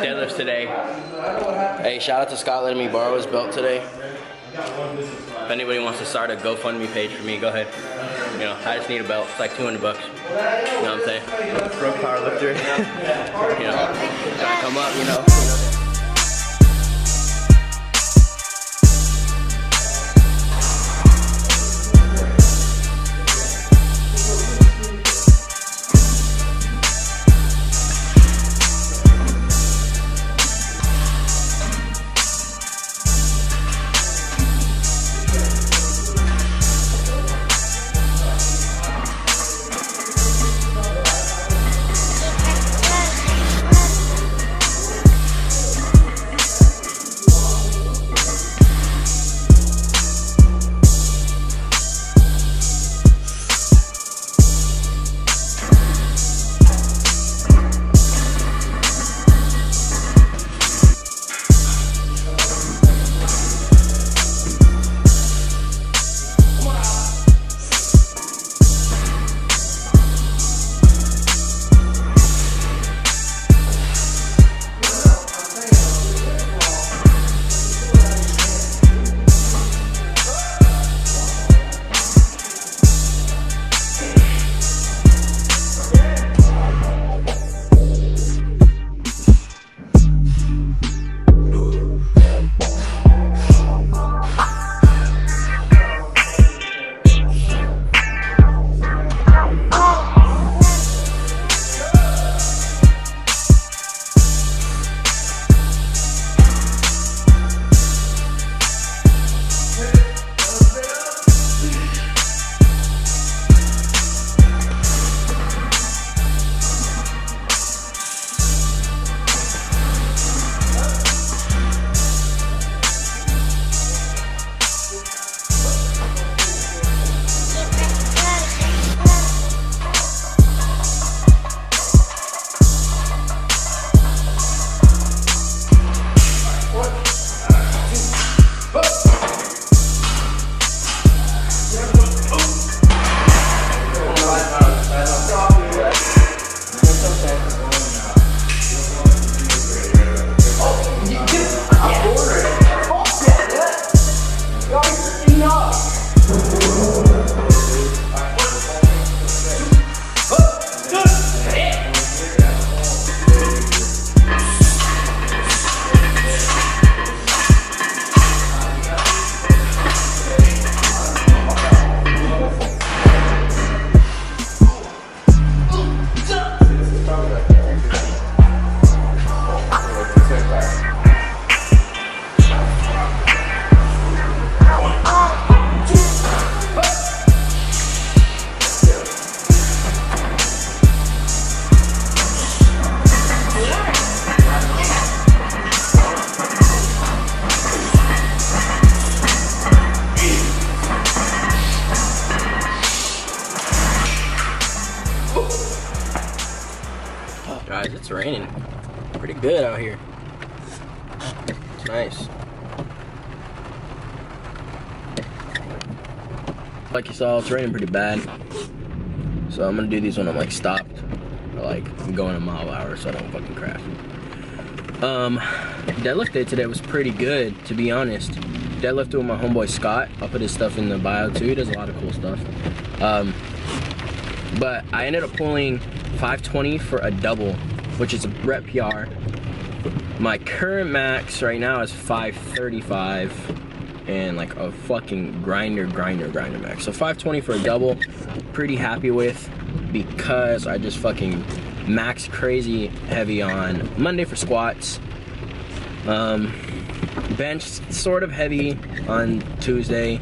deadlifts today. Hey, shout out to Scott letting me borrow his belt today. If anybody wants to start a GoFundMe page for me, go ahead. You know, I just need a belt. It's like 200 bucks. You know what I'm saying? Pro powerlifter. You know, gotta come up, you know. Guys, it's raining pretty good out here. It's nice. Like you saw, it's raining pretty bad. So I'm gonna do these when I'm like stopped. Or like I'm going a mile an hour so I don't fucking crash. Deadlift day today was pretty good, to be honest. Deadlifted with my homeboy Scott. I'll put his stuff in the bio too. He does a lot of cool stuff. But I ended up pulling 520 for a double, which is a rep PR. My current max right now is 535 and like a fucking grinder max. So 520 for a double, pretty happy with, because I just fucking max crazy heavy on Monday for squats. Bench sort of heavy on Tuesday.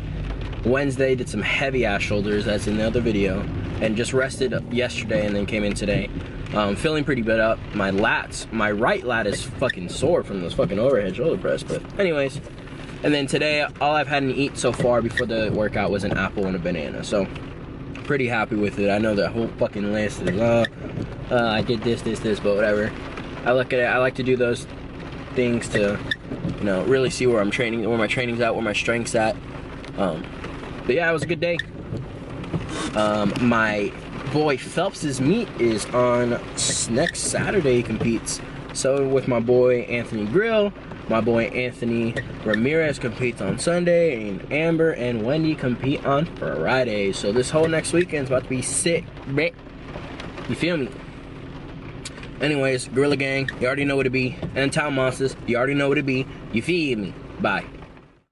Wednesday did some heavy ass shoulders, that's in the other video, and just rested yesterday and then came in today. Feeling pretty bit up. My lats, my right lat is fucking sore from those fucking overhead shoulder press, but anyways. And then today, all I've had to eat so far before the workout was an apple and a banana, so pretty happy with it. I know the whole fucking list is, I did this, but whatever. I look at it, I like to do those things to, you know, really see where I'm training, where my training's at, where my strength's at. But yeah, it was a good day. My boy Phelps's meet is on next Saturday. He competes. So with my boy Anthony Grill, my boy Anthony Ramirez competes on Sunday, and Amber and Wendy compete on Friday. So this whole next weekend's about to be sick, bitch. You feel me? Anyways, Gorilla Gang, you already know what it be. And Town Monstas, you already know what it be. You feel me? Bye.